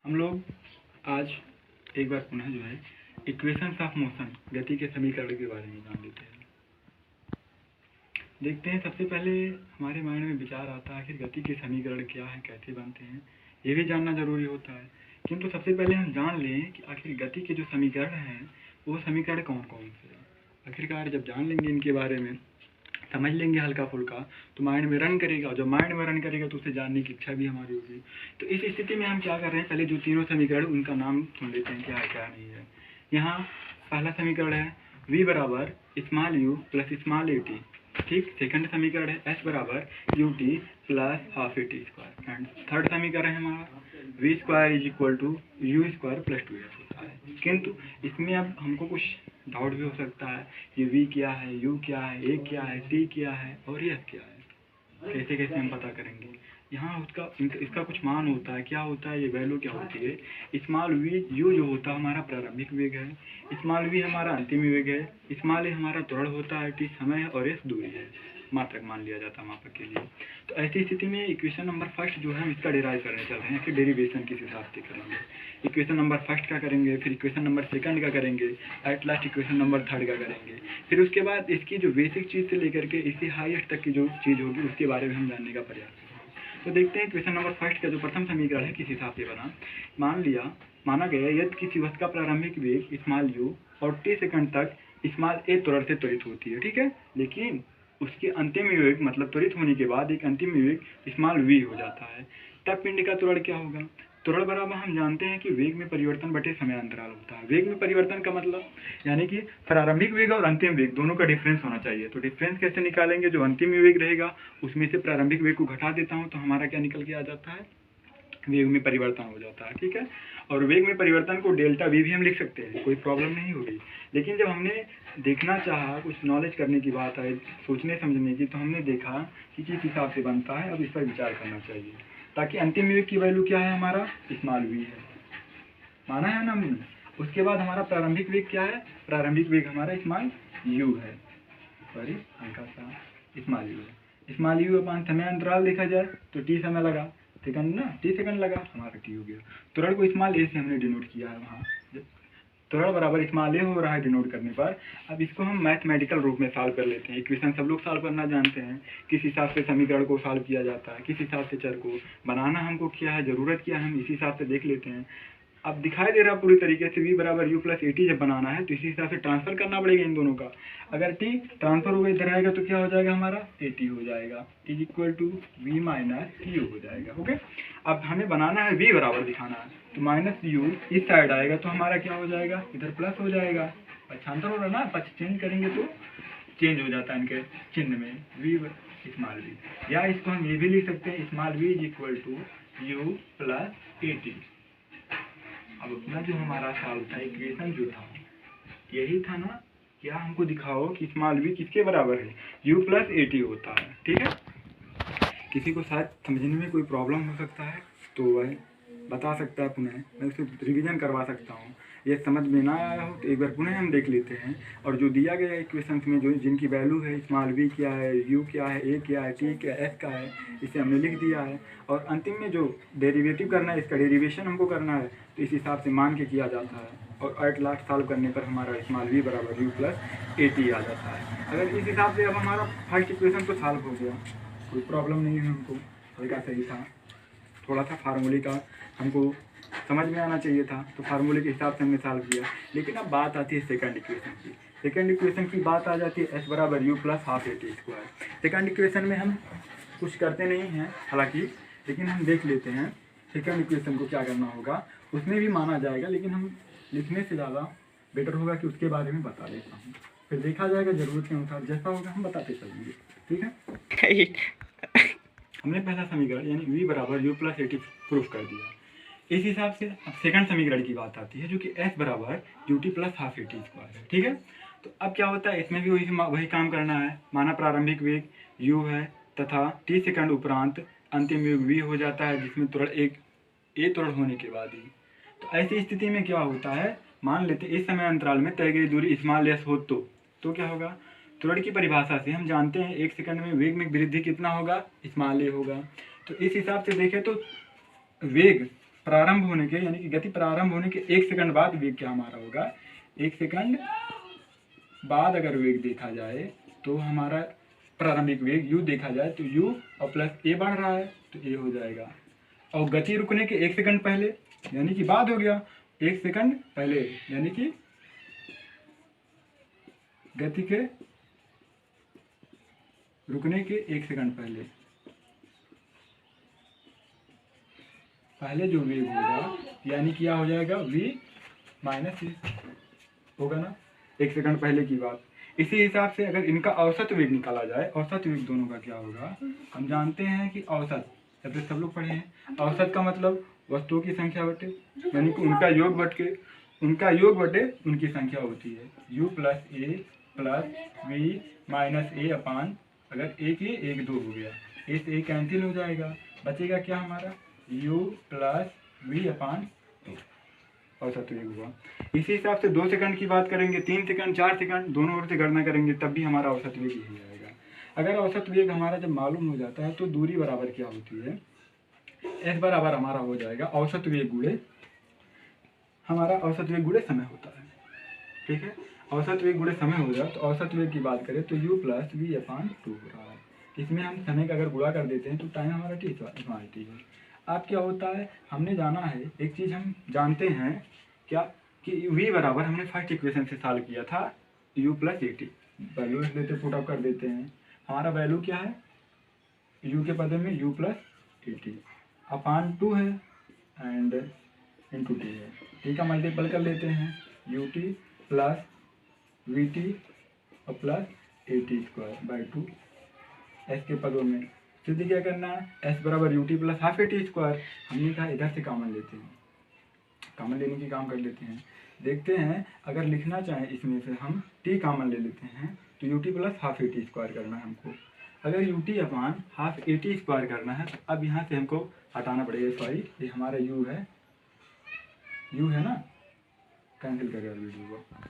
हम लोग आज एक बार पुनः जो है इक्वेशंस ऑफ मोशन गति के समीकरण के बारे में जान लेते हैं। देखते हैं, सबसे पहले हमारे माइंड में विचार आता है कि गति के समीकरण क्या है, कैसे बनते हैं, ये भी जानना जरूरी होता है। किंतु सबसे पहले हम जान लें कि आखिर गति के जो समीकरण हैं वो समीकरण कौन कौन से हैं। आखिरकार जब जान लेंगे इनके बारे में, समझ लेंगे हल्का फुल्का, तो माइंड में रन करेगा। जब माइंड में रन करेगा तो उसे जानने की इच्छा भी हमारी होगी। तो इस स्थिति में हम क्या कर रहे हैं, पहले जो तीनों समीकरण उनका नाम सुन लेते हैं, क्या है क्या नहीं है। यहाँ पहला समीकरण है v बराबर small u plus small a t, ठीक। सेकंड समीकरण है s बराबर u t plus half a t square. And third समीकरण है हमारा v square is equal to u square plus 2s होता है। किंतु इसमें अब हमको कुछ डाउट भी हो सकता है, ये v क्या है, u क्या है, a क्या है, t क्या है और s क्या है, कैसे कैसे हम पता करेंगे। यहाँ उसका इसका कुछ मान होता है, क्या होता है, ये वैल्यू क्या होती है। स्मॉल v u जो होता है हमारा प्रारंभिक वेग है, स्मॉल v हमारा अंतिम वेग है, स्मॉल a हमारा त्वरण होता है, t समय है और s दूरी है, मात्रक मान लिया जाता है मापक के लिए। तो ऐसी स्थिति में इक्वेशन नंबर फर्स्ट जो है हम इसका डिराइव करने चल रहे हैं, फिर डेरिवेशन किस हिसाब से करेंगे। इक्वेशन नंबर फर्स्ट का करेंगे, फिर इक्वेशन नंबर सेकंड का करेंगे, at last equation number third का करेंगे। फिर उसके बाद इसकी जो बेसिक चीज़ से लेकर के इससे हाईएस्ट तक की जो चीज़ होगी उसके बारे में हम जानने का प्रयास करेंगे। तो देखते हैं क्वेश्चन नंबर फर्स्ट का जो प्रथम समीकरण है किस हिसाब से बना। माना गया यदि किसी वस्तु का प्रारंभिक वेग स्मॉल u और t सेकंड तक स्मॉल a त्वरण से त्वरित होती है, ठीक है, लेकिन उसके अंतिम वेग मतलब त्वरित होने के बाद एक अंतिम वेग स्मॉल v हो जाता है, तब पिंड का त्वरण क्या होगा। त्वरण बराबर हम जानते हैं कि वेग में परिवर्तन बटे समय अंतराल होता है। वेग में परिवर्तन का मतलब यानी कि प्रारंभिक वेग और अंतिम वेग दोनों का डिफरेंस होना चाहिए। तो डिफरेंस कैसे निकालेंगे, जो अंतिम वेग रहेगा उसमें से प्रारंभिक वेग को घटा देता हूँ तो हमारा क्या निकल के आ जाता है, वेग में परिवर्तन हो जाता है, ठीक है। और वेग में परिवर्तन को डेल्टा वी भी हम लिख सकते हैं, कोई प्रॉब्लम नहीं होगी। लेकिन जब हमने देखना चाहा, कुछ नॉलेज करने की बात है, सोचने समझने की, तो हमने देखा कि किस हिसाब से बनता है, अब इस पर विचार करना चाहिए। ताकि अंतिम वेग की वैल्यू क्या है, हमारा स्मॉल वी है, माना है ना हमने। उसके बाद हमारा प्रारंभिक वेग क्या है, प्रारंभिक वेग हमारा स्मॉल यू है, सॉरी हल्का सा स्मॉल यू है। स्मॉल यू अपन समय अंतराल देखा जाए तो टी समय लगा, सेकंड ना, टी सेकंड लगा, हमारा टी हो गया। त्वरण को स्मॉल ए से हमने डिनोट किया है, वहाँ त्वरण बराबर स्मॉल ए हो रहा है डिनोट करने पर। अब इसको हम मैथमेटिकल रूप में सॉल्व कर लेते हैं। इक्वेशन सब लोग सॉल्व करना जानते हैं, किस हिसाब से समीकरण को सॉल्व किया जाता है, किस हिसाब से चर को बनाना हमको क्या है, ज़रूरत क्या है, हम इसी हिसाब से देख लेते हैं। अब दिखाई दे रहा पूरी तरीके से v बराबर u प्लस ए टी जब बनाना है तो इसी हिसाब से ट्रांसफर करना पड़ेगा इन दोनों का। अगर t ट्रांसफर होगा इधर आएगा तो क्या हो जाएगा, हमारा ए टी हो जाएगा, is equal to v minus u हो जाएगा, ओके। अब हमें बनाना है v बराबर दिखाना है, तो माइनस यू इस साइड आएगा तो हमारा क्या हो जाएगा, इधर प्लस हो जाएगा। पक्षांतर हो रहा ना, पक्ष चेंज करेंगे तो चेंज हो जाता है इनके चिन्ह में, v स्मॉल v, या इसको हम ये भी लिख सकते हैं small v is equal to u plus a t. अब अपना जो हमारा सॉल्व था, इक्वेशन जो था यही था ना, क्या हमको दिखाओ कि स्मॉल v किसके बराबर है, u प्लस ए टी होता है, ठीक है। किसी को शायद समझने में कोई प्रॉब्लम हो सकता है तो वह बता सकता है, पुनः मैं उसे रिवीजन करवा सकता हूँ। ये समझ में ना आया हो तो एक बार पुनः हम देख लेते हैं। और जो दिया गया इक्वेशंस में जो जिनकी वैल्यू है, स्मॉल v क्या है, u क्या है, a क्या है, t क्या है, s का है, इसे हमने लिख दिया है। और अंतिम में जो डेरिवेटिव करना है, इसका डेरिवेशन हमको करना है, तो इस हिसाब से मान के किया जाता है। और एट लास्ट सॉल्व करने पर हमारा स्मॉल v बराबर u प्लस ए टी आ जाता है। अगर इस हिसाब से अब हमारा फर्स्ट इक्वेशन तो सॉल्व हो गया, कोई प्रॉब्लम नहीं है हमको, हल्का सही था। थोड़ा सा फार्मूले का हमको समझ में आना चाहिए था, तो फार्मूले के हिसाब से हमने सॉल्व किया। लेकिन अब बात आती है सेकंड इक्वेशन की। सेकंड इक्वेशन की बात आ जाती है s बराबर u plus half a t square. Second equation में हम कुछ करते नहीं हैं हालांकि, लेकिन हम देख लेते हैं सेकंड इक्वेशन को क्या करना होगा। उसमें भी माना जाएगा, लेकिन हम लिखने से ज़्यादा बेटर होगा कि उसके बारे में बता देता हूँ, फिर देखा जाएगा ज़रूरत के अनुसार, जैसा होगा हम बताते चलेंगे, ठीक है। हमने पहला समीकरण यानी v बराबर u plus a T proof कर दिया। इस हिसाब से अब सेकंड समीकरण की बात आती है, जो कि s बराबर u t plus half a t square है, ठीक है। तो अब क्या होता है, इसमें भी वही काम करना है। माना प्रारंभिक वेग u है तथा t सेकंड उपरांत अंतिम वेग v हो जाता है, जिसमें त्वरण एक a त्वरण होने के बाद ही। तो ऐसी स्थिति में क्या होता है, मान लेते इस समय अंतराल में तय गई दूरी स्मॉल s हो तो क्या होगा, त्वरण की परिभाषा से हम जानते हैं एक सेकंड में वेग में वृद्धि कितना होगा, स्मॉल a होगा। तो इस हिसाब से देखें तो वेग प्रारंभ होने के यानी कि गति प्रारंभ होने के 1 सेकंड बाद वेग क्या हमारा होगा, 1 सेकंड बाद अगर वेग देखा जाए तो हमारा प्रारंभिक वेग u देखा जाए तो u और प्लस a बढ़ रहा है तो a हो जाएगा। और गति रुकने के 1 सेकंड पहले यानी कि बाद हो गया, 1 सेकंड पहले यानी कि गति के रुकने के 1 सेकंड पहले जो वेग होगा यानी कि क्या हो जाएगा, v माइनस a होगा ना, 1 सेकंड पहले की बात। इसी हिसाब से अगर इनका औसत वेग निकाला जाए, औसत वेग दोनों का क्या होगा, हम जानते हैं कि औसत जब सब लोग पढ़े हैं, औसत का मतलब वस्तुओं की संख्या बटे यानी कि उनका योग बटे उनकी संख्या होती है। u plus a plus v minus a upon, अगर एक ये एक दो हो गया, ए से ए कैंसिल हो जाएगा, बचेगा क्या हमारा u प्लस वी अपान औसत वेग हुआ। इसी हिसाब से 2 सेकंड की बात करेंगे, 3 सेकंड 4 सेकंड दोनों ओर से गणना करेंगे तब भी हमारा औसत वेग यही आएगा। अगर औसत वेग हमारा जब मालूम हो जाता है तो दूरी बराबर क्या होती है, s बराबर हमारा हो जाएगा औसत वेग गुणे, हमारा औसत वेग गुणे समय होता है, ठीक है। औसत वेग गुणे समय हो जाए तो औसत वेग की बात करें तो u प्लस वी अपान 2 हो रहा है। इसमें हम समय का अगर गुणा कर देते हैं तो टाइम हमारा t है। अब क्या होता है, हमने जाना है एक चीज़ हम जानते हैं क्या कि v बराबर हमने फर्स्ट इक्वेशन से सॉल्व किया था u plus a T, value रख देते पुट अप कर देते हैं, हमारा वैल्यू क्या है u के पदे में u plus a t upon 2 है एंड इंटू टी है, टी का मल्टीपल कर लेते हैं u t plus v t और plus a t square by 2 s के पदों में। सीधे क्या करना है, एस बराबर u t plus half a t square, हमने कहा इधर से कॉमन लेते हैं, कॉमन लेने की काम कर लेते हैं। देखते हैं अगर लिखना चाहें इसमें से हम टी कॉमन ले लेते हैं तो you t plus half a t square करना है हमको। अगर U T upon half a t square करना है तो अब यहाँ से हमको हटाना पड़ेगा, सॉरी ये हमारा यू है ना, कैंसिल कर वीडियो को।